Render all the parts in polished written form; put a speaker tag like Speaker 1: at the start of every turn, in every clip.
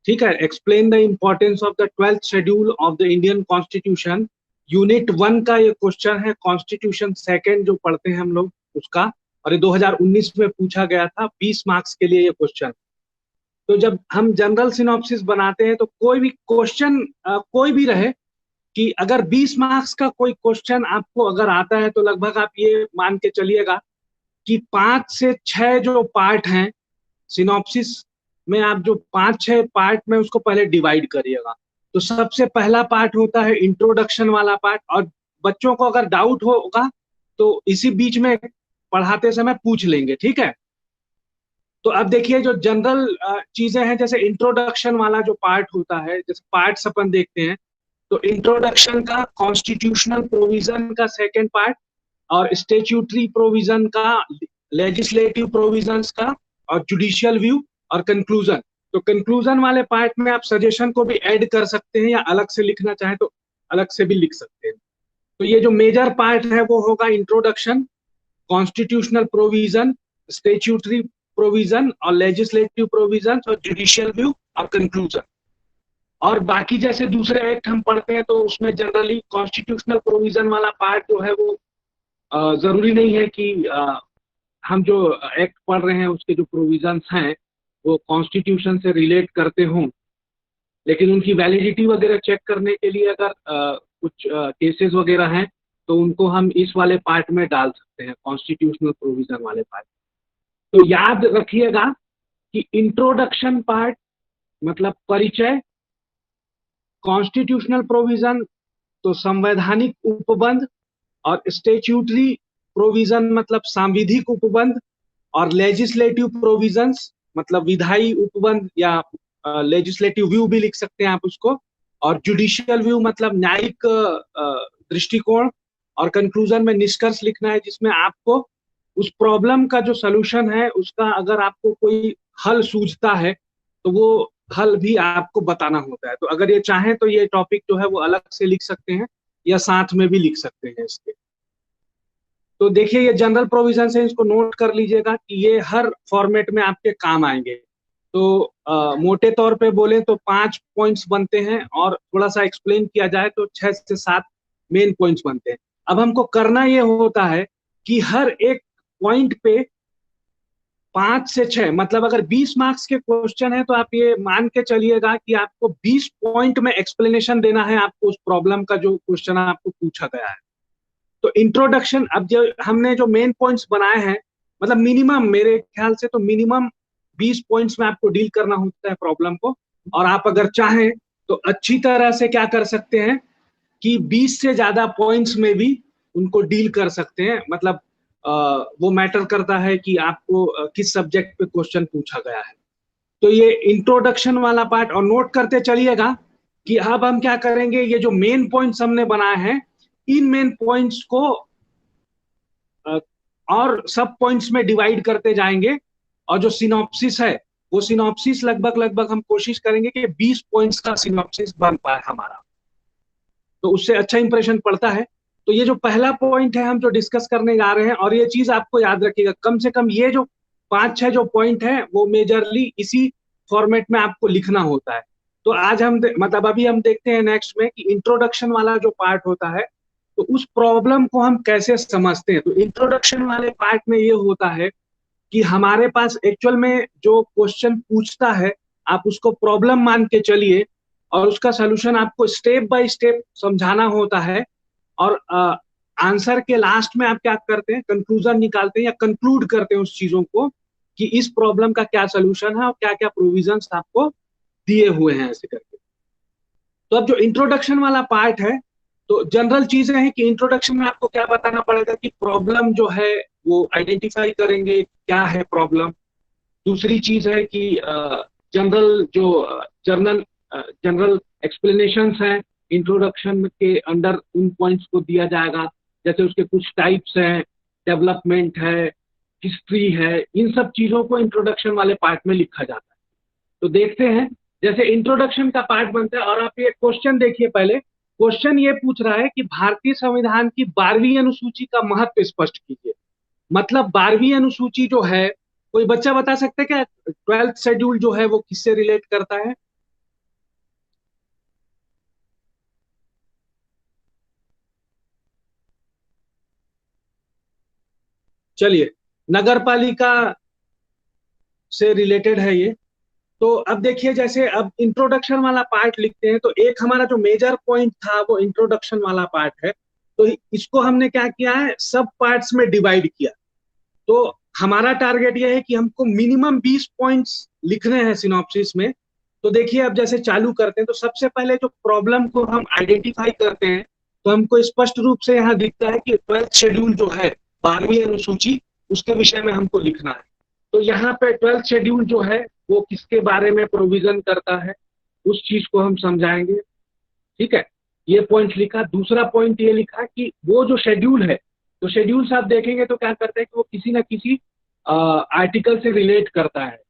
Speaker 1: ठीक है। Explain the importance of the 12th schedule of the Indian constitution, unit 1 का ये क्वेश्चन है। कॉन्स्टिट्यूशन सेकंड जो पढ़ते हैं हम लोग उसका, और ये 2019 में पूछा गया था, 20 मार्क्स के लिए ये क्वेश्चन। तो जब हम जनरल सिनॉप्सिस बनाते हैं तो कोई भी क्वेश्चन कोई भी रहे, कि अगर 20 मार्क्स का कोई क्वेश्चन आपको अगर आता है तो लगभग आप ये मान के चलिएगा कि 5 से 6 जो पार्ट हैं सिनॉप्सिस में, आप जो 5-6 पार्ट में उसको पहले डिवाइड करिएगा। तो सबसे पहला पार्ट होता है इंट्रोडक्शन वाला पार्ट, और बच्चों को अगर डाउट होगा तो इसी बीच में पढ़ाते समय पूछ लेंगे, ठीक है। तो अब देखिए जो जनरल चीजें हैं, जैसे इंट्रोडक्शन वाला जो पार्ट होता है, जैसे पार्ट्स अपन देखते हैं, तो इंट्रोडक्शन का कॉन्स्टिट्यूशनल प्रोविजन का सेकंड पार्ट, और स्टेच्यूटरी प्रोविजन का, लेजिस्लेटिव प्रोविजंस का, और जुडिशियल व्यू, और कंक्लूजन। तो कंक्लूजन वाले पार्ट में आप सजेशन को भी ऐड कर सकते हैं, या अलग से लिखना चाहें तो अलग से भी लिख सकते हैं। तो ये जो मेजर पार्ट है वो होगा introduction, constitutional provision, statutory provision, और लेजिस्लेटिव प्रोविजन, और जुडिशियल व्यू, और कंक्लूजन। और बाकी जैसे दूसरे एक्ट हम पढ़ते हैं तो उसमें जनरली कॉन्स्टिट्यूशनल प्रोविजन वाला पार्ट जो है वो जरूरी नहीं है कि हम जो एक्ट पढ़ रहे हैं उसके जो प्रोविजंस हैं वो कॉन्स्टिट्यूशन से रिलेट करते हों, लेकिन उनकी वैलिडिटी वगैरह चेक करने के लिए अगर कुछ केसेस वगैरह हैं तो उनको हम इस वाले पार्ट में डाल सकते हैं, कॉन्स्टिट्यूशनल प्रोविजन वाले पार्ट। तो याद रखिएगा कि इंट्रोडक्शन पार्ट मतलब परिचय, कॉन्स्टिट्यूशनल प्रोविजन तो संवैधानिक उपबंध, और स्टेच्यूटरी प्रोविजन मतलब सांविधिक उपबंध, और लेजिस्लेटिव प्रोविजंस मतलब विधायी उपबंध, या लेजिस्लेटिव व्यू भी लिख सकते हैं आप उसको, और जुडिशियल व्यू मतलब न्यायिक दृष्टिकोण, और कंक्लूजन में निष्कर्ष लिखना है जिसमें आपको उस प्रॉब्लम का जो सलूशन है उसका अगर आपको कोई हल सूझता है तो वो हल भी आपको बताना होता है। तो अगर ये चाहें तो ये टॉपिक जो है वो अलग से लिख सकते हैं या साथ में भी लिख सकते हैं इसके। तो देखिए ये जनरल प्रोविजन है, इसको नोट कर लीजिएगा कि ये हर फॉर्मेट में आपके काम आएंगे। तो मोटे तौर पे बोले तो 5 पॉइंट्स बनते हैं, और थोड़ा सा एक्सप्लेन किया जाए तो 6 से 7 मेन पॉइंट्स बनते हैं। अब हमको करना ये होता है कि हर एक पॉइंट पे 5 से 6, मतलब अगर 20 मार्क्स के क्वेश्चन है तो आप ये मान के चलिएगा कि आपको 20 पॉइंट में एक्सप्लेनेशन देना है आपको उस प्रॉब्लम का जो क्वेश्चन आपको पूछा गया है। तो इंट्रोडक्शन, अब जो हमने जो मेन पॉइंट्स बनाए हैं, मतलब मिनिमम मेरे ख्याल से तो मिनिमम 20 पॉइंट्स में आपको डील करना होता है प्रॉब्लम को। और आप अगर चाहें तो अच्छी तरह से क्या कर सकते हैं कि 20 से ज्यादा पॉइंट्स में भी उनको डील कर सकते हैं। मतलब वो मैटर करता है कि आपको किस सब्जेक्ट पे क्वेश्चन पूछा गया है। तो ये इंट्रोडक्शन वाला पार्ट, और नोट करते चलिएगा कि अब हम क्या करेंगे, ये जो मेन पॉइंट्स हमने बनाए हैं इन मेन पॉइंट्स को और सब पॉइंट्स में डिवाइड करते जाएंगे, और जो सिनॉप्सिस है वो सिनॉप्सिस लगभग हम कोशिश करेंगे कि 20 पॉइंट्स का सिनॉप्सिस बन पाए हमारा, तो उससे अच्छा इंप्रेशन पड़ता है। तो ये जो पहला पॉइंट है हम जो डिस्कस करने जा रहे हैं, और ये चीज आपको याद रखिएगा, कम से कम ये जो 5-6 जो पॉइंट है वो मेजरली इसी फॉर्मेट में आपको लिखना होता है। तो आज हम मतलब अभी हम देखते हैं नेक्स्ट में कि इंट्रोडक्शन वाला जो पार्ट होता है तो उस प्रॉब्लम को हम कैसे समझते हैं। तो इंट्रोडक्शन वाले पार्ट में ये होता है कि हमारे पास एक्चुअल में जो क्वेश्चन पूछता है आप उसको प्रॉब्लम मान के चलिए, और उसका सोल्यूशन आपको स्टेप बाय स्टेप समझाना होता है। और आंसर के लास्ट में आप क्या करते हैं, कंक्लूजन निकालते हैं या कंक्लूड करते हैं उस चीजों को कि इस प्रॉब्लम का क्या सोल्यूशन है और क्या क्या प्रोविजंस आपको दिए हुए हैं ऐसे करके। तो अब जो इंट्रोडक्शन वाला पार्ट है, तो जनरल चीजें हैं कि इंट्रोडक्शन में आपको क्या बताना पड़ेगा कि प्रॉब्लम जो है वो आइडेंटिफाई करेंगे क्या है प्रॉब्लम। दूसरी चीज है कि जनरल जो जनरल एक्सप्लेनेशंस हैं इंट्रोडक्शन के अंडर उन पॉइंट्स को दिया जाएगा, जैसे उसके कुछ टाइप्स हैं, डेवलपमेंट है, हिस्ट्री है, इन सब चीजों को इंट्रोडक्शन वाले पार्ट में लिखा जाता है। तो देखते हैं जैसे इंट्रोडक्शन का पार्ट बनता है, और आप ये क्वेश्चन देखिए। पहले क्वेश्चन ये पूछ रहा है कि भारतीय संविधान की 12वीं अनुसूची का महत्व स्पष्ट कीजिए। मतलब 12वीं अनुसूची जो है, कोई बच्चा बता सकता है क्या 12th शेड्यूल जो है वो किससे रिलेट करता है? चलिए, नगर पालिका से रिलेटेड है ये। तो अब देखिए, जैसे अब इंट्रोडक्शन वाला पार्ट लिखते हैं, तो एक हमारा जो मेजर पॉइंट था वो इंट्रोडक्शन वाला पार्ट है। तो इसको हमने क्या किया है, सब पार्ट्स में डिवाइड किया। तो हमारा टारगेट ये है कि हमको मिनिमम 20 पॉइंट्स लिखने हैं सिनॉप्सिस में। तो देखिए, अब जैसे चालू करते हैं, तो सबसे पहले जो प्रॉब्लम को हम आइडेंटिफाई करते हैं, तो हमको स्पष्ट रूप से यहाँ दिखता है कि 12th शेड्यूल जो है, 12वीं अनुसूची, उसके विषय में हमको लिखना है। तो यहाँ पे 12th शेड्यूल जो है वो किसके बारे में प्रोविजन करता है, उस चीज को हम समझाएंगे। ठीक है, ये पॉइंट लिखा। दूसरा पॉइंट ये लिखा कि वो जो शेड्यूल है, तो शेड्यूल्स आप देखेंगे तो क्या करते हैं कि वो किसी ना किसी आर्टिकल से रिलेट करता है।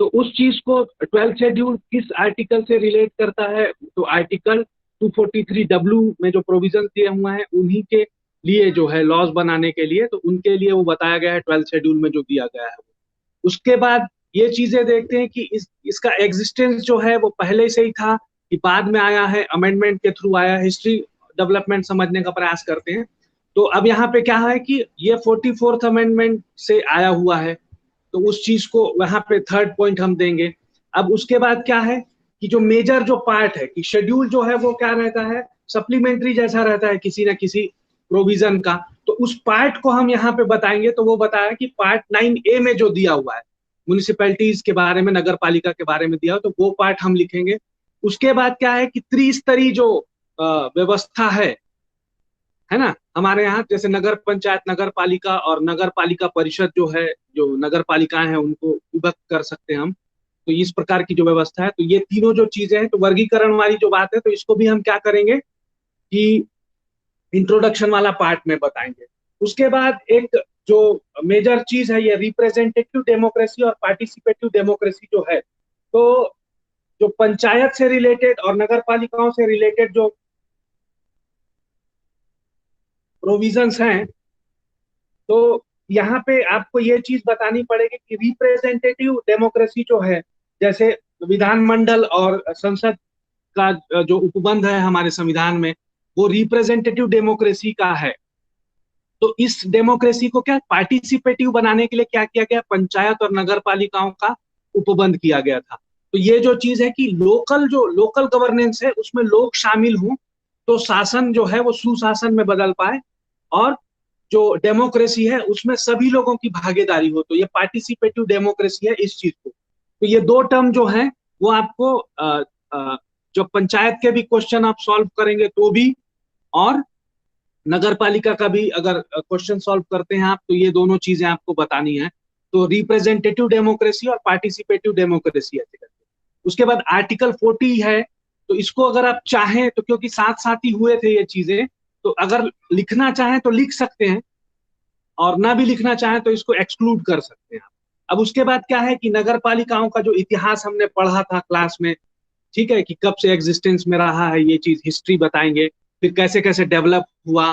Speaker 1: तो उस चीज को 12th शेड्यूल किस आर्टिकल से रिलेट करता है, तो आर्टिकल 243W में जो प्रोविजन दिए हुए हैं उन्हीं के लिए जो है लॉज बनाने के लिए, तो उनके लिए वो बताया गया है 12th शेड्यूल में जो दिया गया है। उसके बाद ये चीजें देखते हैं कि इसका एग्जिस्टेंस जो है वो पहले से ही था कि बाद में आया है, अमेंडमेंट के थ्रू आया। हिस्ट्री डेवलपमेंट समझने का प्रयास करते हैं। तो अब यहाँ पे क्या है कि ये 44th अमेंडमेंट से आया हुआ है, तो उस चीज को वहां पे थर्ड पॉइंट हम देंगे। अब उसके बाद क्या है कि जो मेजर जो पार्ट है कि शेड्यूल जो है वो क्या रहता है, सप्लीमेंट्री जैसा रहता है किसी ना किसी प्रोविजन का। तो उस पार्ट को हम यहाँ पे बताएंगे। तो वो बताया कि पार्ट 9A में जो दिया हुआ है म्यूनिसिपैलिटीज के बारे में, नगर पालिका के बारे में दिया हो, तो वो पार्ट हम लिखेंगे। उसके बाद क्या है कि त्रिस्तरीय जो व्यवस्था है ना हमारे यहाँ, जैसे नगर पंचायत, नगर पालिका और नगर पालिका परिषद जो है, जो नगर पालिकाएं हैं उनको विभक्त कर सकते हैं हम। तो इस प्रकार की जो व्यवस्था है, तो ये तीनों जो चीजें हैं, तो वर्गीकरण वाली जो बात है, तो इसको भी हम क्या करेंगे कि इंट्रोडक्शन वाला पार्ट में बताएंगे। उसके बाद एक जो मेजर चीज है, ये रिप्रेजेंटेटिव डेमोक्रेसी और पार्टिसिपेटिव डेमोक्रेसी जो है। तो जो पंचायत से रिलेटेड और नगर पालिकाओं से रिलेटेड जो प्रोविजंस हैं, तो यहाँ पे आपको ये चीज बतानी पड़ेगी कि रिप्रेजेंटेटिव डेमोक्रेसी जो है, जैसे विधानमंडल और संसद का जो उपबंध है हमारे संविधान में, वो रिप्रेजेंटेटिव डेमोक्रेसी का है। तो इस डेमोक्रेसी को क्या पार्टिसिपेटिव बनाने के लिए क्या किया गया, पंचायत और नगर पालिकाओं का उपबंध किया गया था। तो ये जो चीज है कि लोकल गवर्नेंस है उसमें लोग शामिल हों, तो शासन जो है वो सुशासन में बदल पाए, और जो डेमोक्रेसी है उसमें सभी लोगों की भागीदारी हो, तो ये पार्टिसिपेटिव डेमोक्रेसी है इस चीज को। तो ये दो टर्म जो है वो आपको जो पंचायत के भी क्वेश्चन आप सॉल्व करेंगे तो भी, और नगर पालिका का भी अगर क्वेश्चन सॉल्व करते हैं आप, तो ये दोनों चीजें आपको बतानी है। तो रिप्रेजेंटेटिव डेमोक्रेसी और पार्टिसिपेटिव डेमोक्रेसी ऐसे करके। उसके बाद आर्टिकल 40 है। तो इसको अगर आप चाहें तो, क्योंकि साथ साथ ही हुए थे ये चीजें, तो अगर लिखना चाहें तो लिख सकते हैं, और ना भी लिखना चाहें तो इसको एक्सक्लूड कर सकते हैं आप। अब उसके बाद क्या है कि नगर पालिकाओं का जो इतिहास हमने पढ़ा था क्लास में, ठीक है, कि कब से एग्जिस्टेंस में रहा है, ये चीज हिस्ट्री बताएंगे। फिर कैसे कैसे डेवलप हुआ।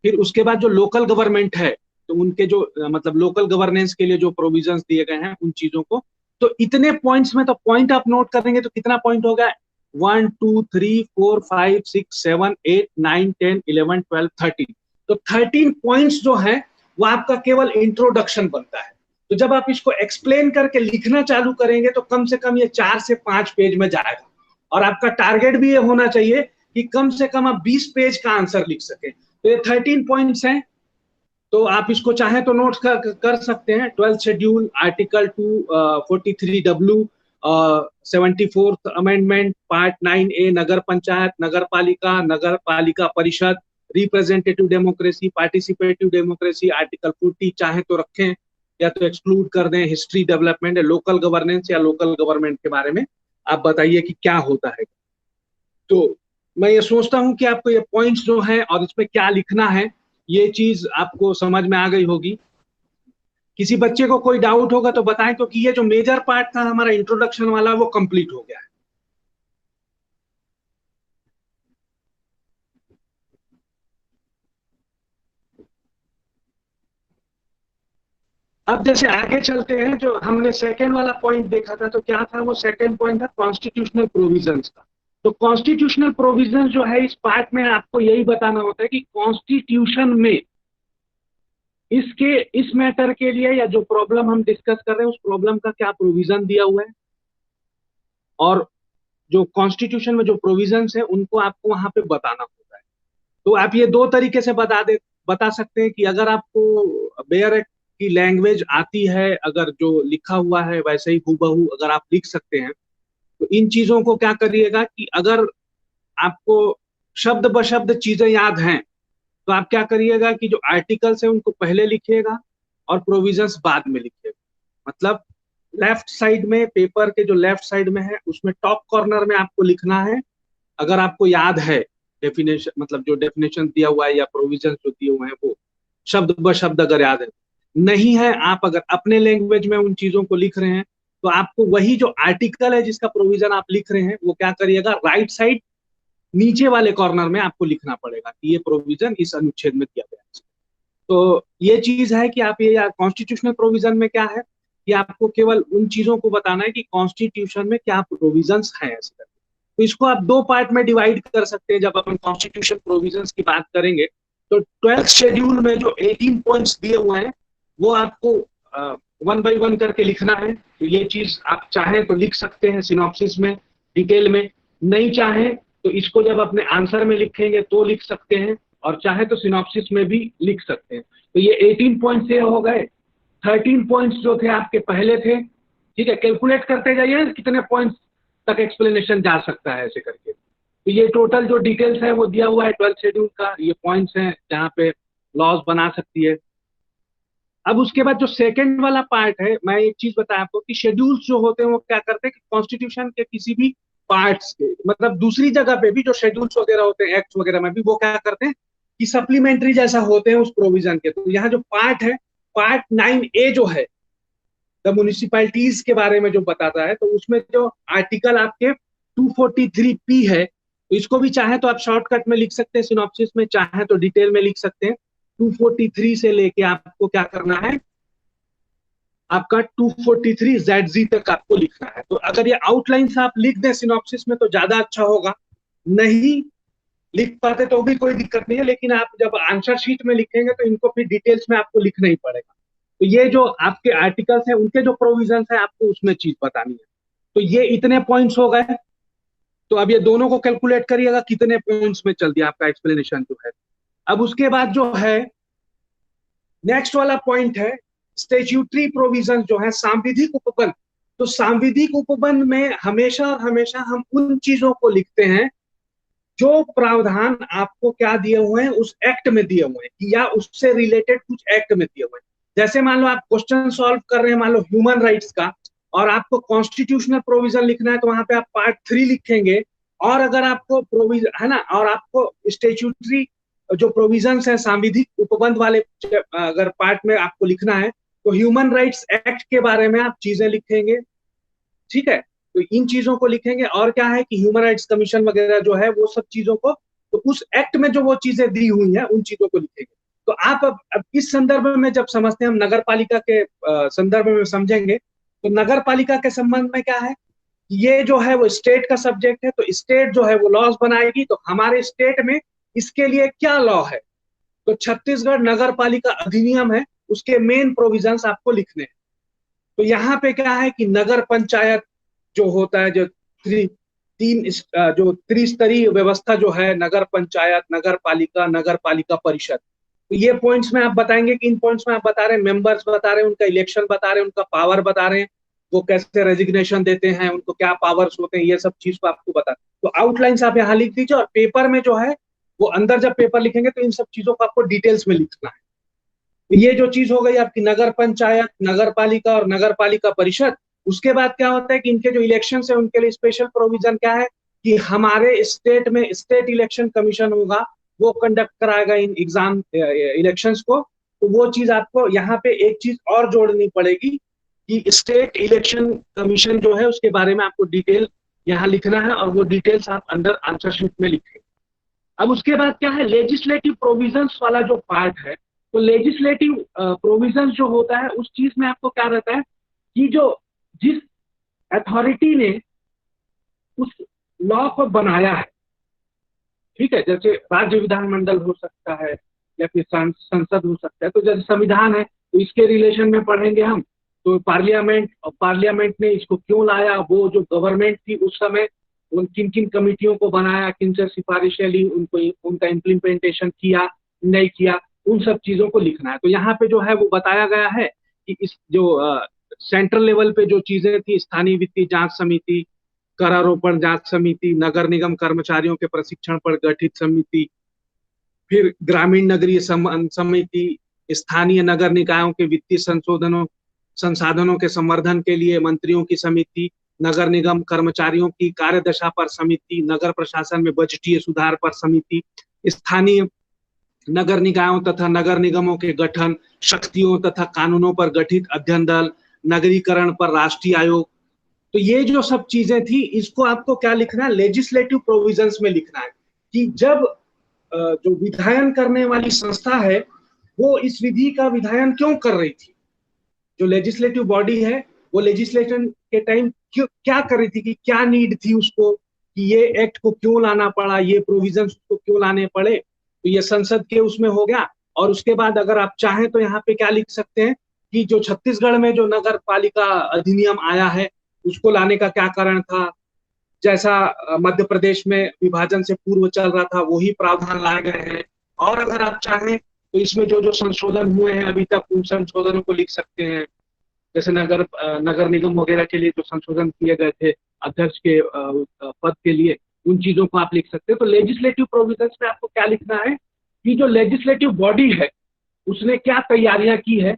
Speaker 1: फिर उसके बाद जो लोकल गवर्नमेंट है, तो उनके जो मतलब लोकल गवर्नेंस के लिए जो प्रोविजंस दिए गए हैं उन चीजों को। तो इतने पॉइंट्स में, तो पॉइंट आप नोट करेंगे तो कितना पॉइंट होगा, 1 2 3 4 5 6 7 8 9 10 11 12 13। तो 13 पॉइंट्स जो है वो आपका केवल इंट्रोडक्शन बनता है। तो जब आप इसको एक्सप्लेन करके लिखना चालू करेंगे तो कम से कम ये 4 से 5 पेज में जाएगा। और आपका टारगेट भी ये होना चाहिए कि कम से कम आप 20 पेज का आंसर लिख सके। तो ये 13 पॉइंट्स हैं। तो आप इसको चाहे तो नोट कर सकते हैं। 12th schedule, article 243W, 74th amendment, part 9A, नगर पंचायत, नगर पालिका परिषद, representative democracy, participative democracy, article 40 चाहे तो रखें या तो एक्सक्लूड कर दें। हिस्ट्री डेवलपमेंट, लोकल गवर्नेंस या लोकल गवर्नमेंट के बारे में आप बताइए कि क्या होता है। तो मैं ये सोचता हूं कि आपको ये पॉइंट्स जो है और इसमें क्या लिखना है, ये चीज आपको समझ में आ गई होगी। किसी बच्चे को कोई डाउट होगा तो बताएं, क्योंकि ये जो मेजर पार्ट था हमारा इंट्रोडक्शन वाला वो कंप्लीट हो गया है। अब जैसे आगे चलते हैं, जो हमने सेकेंड वाला पॉइंट देखा था, तो क्या था वो सेकेंड पॉइंट था कॉन्स्टिट्यूशनल प्रोविजंस का। तो कॉन्स्टिट्यूशनल प्रोविजंस जो है इस पार्ट में आपको यही बताना होता है कि कॉन्स्टिट्यूशन में इसके इस मैटर के लिए या जो प्रॉब्लम हम डिस्कस कर रहे हैं उस प्रॉब्लम का क्या प्रोविजन दिया हुआ है, और जो कॉन्स्टिट्यूशन में जो प्रोविजंस है उनको आपको वहां पे बताना होता है। तो आप ये दो तरीके से बता सकते हैं कि अगर आपको बेयर एक्ट की लैंग्वेज आती है, अगर जो लिखा हुआ है वैसे ही हूबहू अगर आप लिख सकते हैं, तो इन चीजों को क्या करिएगा कि अगर आपको शब्द ब शब्द चीजें याद हैं तो आप क्या करिएगा कि जो आर्टिकल्स है उनको पहले लिखिएगा और प्रोविजंस बाद में लिखिएगा। मतलब लेफ्ट साइड में, पेपर के जो लेफ्ट साइड में है उसमें टॉप कॉर्नर में आपको लिखना है, अगर आपको याद है डेफिनेशन, मतलब जो डेफिनेशन दिया हुआ है या प्रोविजन जो दिए हुए हैं वो शब्द ब शब्द अगर याद है। नहीं है, आप अगर अपने लैंग्वेज में उन चीजों को लिख रहे हैं तो आपको वही जो आर्टिकल है जिसका प्रोविजन आप लिख रहे हैं वो क्या करिएगा, राइट साइड नीचे वाले कॉर्नर में आपको लिखना पड़ेगा कि ये प्रोविजन इस अनुच्छेद में दिया गया है। तो ये चीज है कि आप ये कॉन्स्टिट्यूशनल प्रोविजन में क्या है कि आपको केवल उन चीजों को बताना है कि कॉन्स्टिट्यूशन में क्या प्रोविजंस हैं ऐसे करके। तो इसको आप दो पार्ट में डिवाइड कर सकते हैं। जब अपन कॉन्स्टिट्यूशन प्रोविजंस की बात करेंगे तो 12th शेड्यूल में जो 18 पॉइंट्स दिए हुए हैं वो आपको वन बाय वन करके लिखना है। तो ये चीज आप चाहें तो लिख सकते हैं सिनॉप्सिस में, डिटेल में, नहीं चाहें तो इसको जब अपने आंसर में लिखेंगे तो लिख सकते हैं, और चाहे तो सिनॉप्सिस में भी लिख सकते हैं। तो ये 18 पॉइंट्स ये हो गए। 13 पॉइंट्स जो थे आपके पहले थे, ठीक है, कैलकुलेट करते जाइए कितने पॉइंट्स तक एक्सप्लेनेशन जा सकता है ऐसे करके। तो ये टोटल जो डिटेल्स है वो दिया हुआ है 12th शेड्यूल का, ये पॉइंट्स हैं जहाँ पे लॉज बना सकती है। अब उसके बाद जो सेकंड वाला पार्ट है, मैं एक चीज बताया आपको कि शेड्यूल्स जो होते हैं वो क्या करते हैं कि कॉन्स्टिट्यूशन के किसी भी पार्ट्स के, मतलब दूसरी जगह पे भी जो शेड्यूल्स वगैरह होते हैं, एक्ट वगैरह में भी, वो क्या करते हैं कि सप्लीमेंट्री जैसा होते हैं उस प्रोविजन के। तो यहाँ जो पार्ट है, पार्ट 9A जो है द म्यूनिसिपैलिटीज के बारे में जो बताता है, तो उसमें जो आर्टिकल आपके 243P है, तो इसको भी चाहे तो आप शॉर्टकट में लिख सकते हैं सिनॉप्सिस में, चाहे तो डिटेल में लिख सकते हैं। 243 से लेके आपको क्या करना है, आपका 243ZZ तक आपको लिखना है। तो अगर ये आउटलाइन से आप लिख दें सिनॉप्सिस में तो ज्यादा अच्छा होगा। नहीं लिख पाते तो भी कोई दिक्कत नहीं है, लेकिन आप जब आंसर शीट में लिखेंगे तो इनको फिर डिटेल्स में आपको लिखना ही पड़ेगा। तो ये जो आपके आर्टिकल्स हैं उनके जो प्रोविजंस है आपको उसमें चीज बतानी है। तो ये इतने पॉइंट्स हो गए। तो अब ये दोनों को कैलकुलेट करिएगा कितने पॉइंट्स में चल दिया आपका एक्सप्लेनेशन जो है। अब उसके बाद जो है नेक्स्ट वाला पॉइंट है स्टेच्यूटरी प्रोविजन जो है, सांविधिक उपबंध। तो सांविधिक उपबंध में हमेशा और हमेशा हम उन चीजों को लिखते हैं जो प्रावधान आपको क्या दिए हुए हैं उस एक्ट में दिए हुए हैं, या उससे रिलेटेड कुछ एक्ट में दिए हुए हैं। जैसे मान लो आप क्वेश्चन सॉल्व कर रहे हैं मान लो ह्यूमन राइट्स का, और आपको कॉन्स्टिट्यूशनल प्रोविजन लिखना है तो वहां पे आप पार्ट 3 लिखेंगे। और अगर आपको प्रोविजन है ना, और आपको स्टेच्यूटरी जो प्रोविजन है सांविधिक उपबंध वाले अगर पार्ट में आपको लिखना है तो ह्यूमन राइट्स एक्ट के बारे में आप चीजें लिखेंगे, ठीक है। तो इन चीजों को लिखेंगे, और क्या है कि ह्यूमन राइट्स कमीशन वगैरह जो है वो सब चीजों को, तो उस एक्ट में जो वो चीजें दी हुई हैं उन चीजों को लिखेंगे। तो आप अब इस संदर्भ में जब समझते हैं, हम नगर पालिका के संदर्भ में समझेंगे, तो नगर पालिका के संबंध में क्या है, ये जो है वो स्टेट का सब्जेक्ट है। तो स्टेट जो है वो लॉज बनाएगी, तो हमारे स्टेट में इसके लिए क्या लॉ है, तो छत्तीसगढ़ नगर पालिका अधिनियम है, उसके मेन प्रोविजंस आपको लिखने हैं। तो यहाँ पे क्या है कि नगर पंचायत जो होता है, जो जो त्रिस्तरीय व्यवस्था जो है, नगर पंचायत, नगर पालिका परिषद, तो ये पॉइंट्स में आप बताएंगे कि इन पॉइंट्स में आप बता रहे हैं मेंबर्स बता रहे हैं, उनका इलेक्शन बता रहे हैं, उनका पावर बता रहे हैं, वो कैसे रेजिग्नेशन देते हैं, उनको क्या पावर्स होते हैं, ये सब चीज को आपको बता। तो आउटलाइंस आप यहाँ लिख दीजिए, और पेपर में जो है वो अंदर जब पेपर लिखेंगे तो इन सब चीजों को आपको डिटेल्स में लिखना है। तो ये जो चीज हो गई आपकी नगर पंचायत, नगर पालिका और नगर पालिका परिषद। उसके बाद क्या होता है कि इनके जो इलेक्शन है उनके लिए स्पेशल प्रोविजन क्या है कि हमारे स्टेट में स्टेट इलेक्शन कमीशन होगा, वो कंडक्ट कराएगा इन एग्जाम इलेक्शंस को। तो वो चीज आपको यहाँ पे एक चीज और जोड़नी पड़ेगी कि स्टेट इलेक्शन कमीशन जो है उसके बारे में आपको डिटेल यहाँ लिखना है, और वो डिटेल्स आप अंदर आंसर शीट में लिखेंगे। अब उसके बाद क्या है, लेजिस्लेटिव प्रोविजंस वाला जो पार्ट है, तो लेजिस्लेटिव प्रोविजंस जो होता है उस चीज में आपको क्या रहता है कि जो जिस अथॉरिटी ने उस लॉ को बनाया है, ठीक है, जैसे राज्य विधानमंडल हो सकता है, या फिर संसद हो सकता है। तो जैसे संविधान है तो इसके रिलेशन में पढ़ेंगे हम, तो पार्लियामेंट, और पार्लियामेंट ने इसको क्यों लाया, वो जो गवर्नमेंट थी उस समय उन किन किन कमिटियों को बनाया, किन से सिफारिशें ली, उनको उनका इम्प्लीमेंटेशन किया नहीं किया, उन सब चीजों को लिखना है। तो यहाँ पे जो है वो बताया गया है कि इस जो सेंट्रल लेवल पे जो चीजें थी, स्थानीय वित्तीय जांच समिति, करारोपण जांच समिति, नगर निगम कर्मचारियों के प्रशिक्षण पर गठित समिति, फिर ग्रामीण नगरीय समिति, स्थानीय नगर निकायों के वित्तीय संसाधनों के संवर्धन के लिए मंत्रियों की समिति, नगर निगम कर्मचारियों की कार्यदशा पर समिति, नगर प्रशासन में बजटीय सुधार पर समिति, स्थानीय नगर निकायों तथा नगर निगमों के गठन, शक्तियों तथा कानूनों पर गठित अध्ययन दल, नगरीकरण पर राष्ट्रीय आयोग। तो ये जो सब चीजें थी, इसको आपको क्या लिखना है, लेजिस्लेटिव प्रोविजंस में लिखना है कि जब जो विधायन करने वाली संस्था है वो इस विधि का विधायन क्यों कर रही थी, जो लेजिस्लेटिव बॉडी है वो लेजिस्लेशन के टाइम क्या कर रही थी, कि क्या नीड थी उसको, कि ये एक्ट को क्यों लाना पड़ा, ये प्रोविजन को क्यों लाने पड़े। तो ये संसद के उसमें हो गया। और उसके बाद अगर आप चाहें तो यहाँ पे क्या लिख सकते हैं कि जो छत्तीसगढ़ में जो नगर पालिका अधिनियम आया है उसको लाने का क्या कारण था, जैसा मध्य प्रदेश में विभाजन से पूर्व चल रहा था वही प्रावधान लाए गए हैं। और अगर आप चाहें तो इसमें जो जो संशोधन हुए हैं अभी तक, उन संशोधनों को लिख सकते हैं। जैसे नगर निगम वगैरह के लिए जो संशोधन किए गए थे अध्यक्ष के पद के लिए, उन चीजों को आप लिख सकते हैं। तो लेजिस्लेटिव प्रोविजंस में आपको क्या लिखना है कि जो लेजिस्लेटिव बॉडी है उसने क्या तैयारियां की है,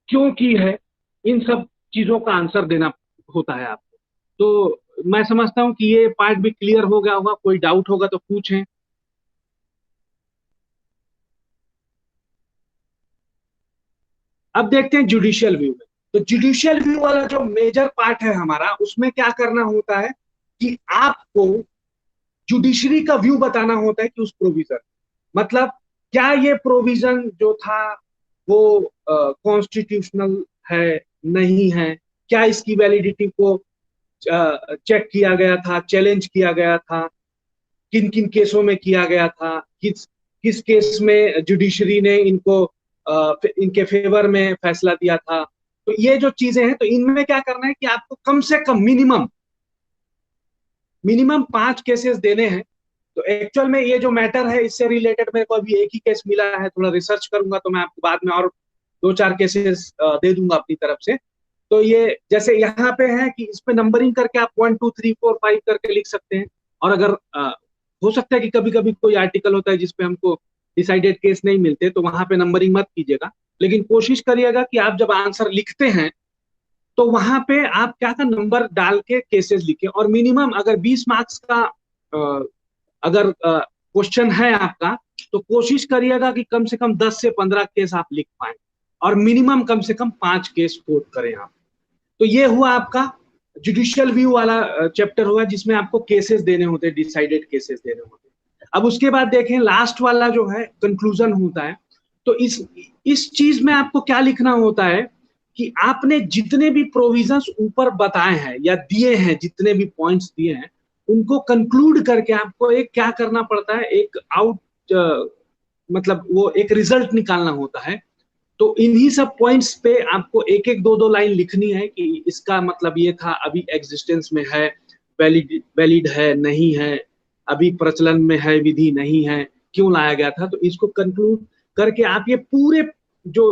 Speaker 1: क्यों की है, इन सब चीजों का आंसर देना होता है आपको। तो मैं समझता हूं कि ये पार्ट भी क्लियर हो गया होगा। कोई डाउट होगा तो पूछें। अब देखते हैं जुडिशियल व्यू में। तो जुडिशियल व्यू वाला जो मेजर पार्ट है हमारा, उसमें क्या करना होता है कि आपको जुडिशरी का व्यू बताना होता है कि उस प्रोविजन, मतलब क्या ये प्रोविजन जो था वो कॉन्स्टिट्यूशनल है नहीं है, क्या इसकी वैलिडिटी को चेक किया गया था, चैलेंज किया गया था, किन किन केसों में किया गया था, किस किस केस में जुडिशरी ने इनको इनके फेवर में फैसला दिया था। तो ये जो चीजें हैं, तो इनमें क्या करना है कि आपको कम से कम मिनिमम 5 केसेस देने हैं। तो एक्चुअल में ये जो मैटर है इससे रिलेटेड मेरे को अभी एक ही केस मिला है, थोड़ा रिसर्च करूंगा तो मैं आपको बाद में और 2-4 केसेस दे दूंगा अपनी तरफ से। तो ये जैसे यहाँ पे है कि इस पे नंबरिंग करके आप 1 2 3 4 5 करके लिख सकते हैं। और अगर हो सकता है कि कभी कभी कोई आर्टिकल होता है जिसपे हमको डिसाइडेड केस नहीं मिलते, तो वहां पे नंबरिंग मत कीजिएगा, लेकिन कोशिश करिएगा कि आप जब आंसर लिखते हैं तो वहां पे आप क्या का नंबर डाल के केसेस लिखें। और मिनिमम अगर 20 मार्क्स का अगर क्वेश्चन है आपका, तो कोशिश करिएगा कि कम से कम 10 से 15 केस आप लिख पाए, और मिनिमम कम से कम 5 केस कोट करें आप। तो ये हुआ आपका जुडिशियल व्यू वाला चैप्टर हुआ, जिसमें आपको केसेस देने होते हैं, डिसाइडेड केसेस देने होते हैं। अब उसके बाद देखें लास्ट वाला जो है कंक्लूजन होता है। तो इस चीज में आपको क्या लिखना होता है कि आपने जितने भी प्रोविजंस ऊपर बताए हैं या दिए हैं, जितने भी पॉइंट्स दिए हैं, उनको कंक्लूड करके आपको एक क्या करना पड़ता है, एक मतलब वो एक रिजल्ट निकालना होता है। तो इन्हीं सब पॉइंट्स पे आपको एक एक दो दो लाइन लिखनी है कि इसका मतलब ये था, अभी एग्जिस्टेंस में है, वैलिड है नहीं है, अभी प्रचलन में है विधि नहीं है, क्यों लाया गया था। तो इसको कंक्लूड करके आप ये पूरे जो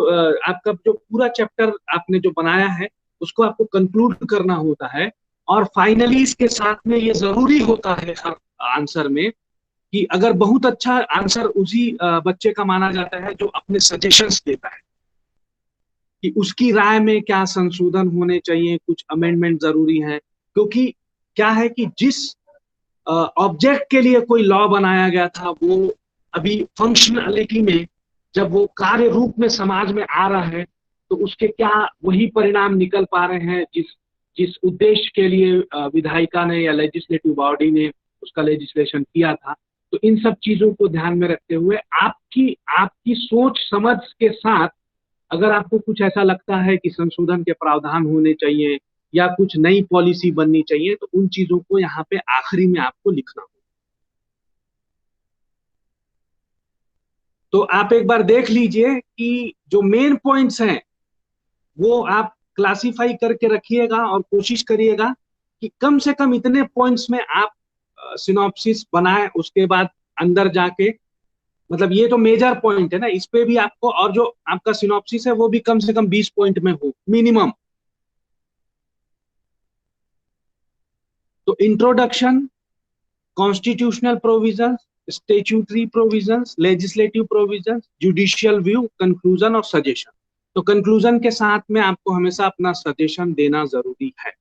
Speaker 1: आपका जो पूरा चैप्टर आपने जो बनाया है उसको आपको कंक्लूड करना होता है। और फाइनली इसके साथ में ये जरूरी होता है हर आंसर में कि अगर बहुत अच्छा आंसर उसी बच्चे का माना जाता है जो अपने सजेशंस देता है कि उसकी राय में क्या संशोधन होने चाहिए, कुछ अमेंडमेंट जरूरी है। क्योंकि क्या है कि जिस ऑब्जेक्ट के लिए कोई लॉ बनाया गया था वो अभी फंक्शनलिटी में, जब वो कार्य रूप में समाज में आ रहा है, तो उसके क्या वही परिणाम निकल पा रहे हैं जिस जिस उद्देश्य के लिए विधायिका ने या लेजिस्लेटिव बॉडी ने उसका लेजिस्लेशन किया था। तो इन सब चीजों को ध्यान में रखते हुए आपकी आपकी सोच समझ के साथ अगर आपको कुछ ऐसा लगता है कि संशोधन के प्रावधान होने चाहिए या कुछ नई पॉलिसी बननी चाहिए, तो उन चीजों को यहाँ पे आखिरी में आपको लिखना होगा। तो आप एक बार देख लीजिए कि जो मेन पॉइंट्स हैं वो आप क्लासिफाई करके रखिएगा और कोशिश करिएगा कि कम से कम इतने पॉइंट्स में आप सिनॉप्सिस बनाए, उसके बाद अंदर जाके, मतलब ये तो मेजर पॉइंट है ना, इस पे भी आपको, और जो आपका सिनॉप्सिस है वो भी कम से कम 20 पॉइंट में हो मिनिमम। तो introduction, constitutional provisions, statutory provisions, legislative provisions, judicial view, conclusion और सजेशन। तो कंक्लूजन के साथ में आपको हमेशा अपना सजेशन देना जरूरी है।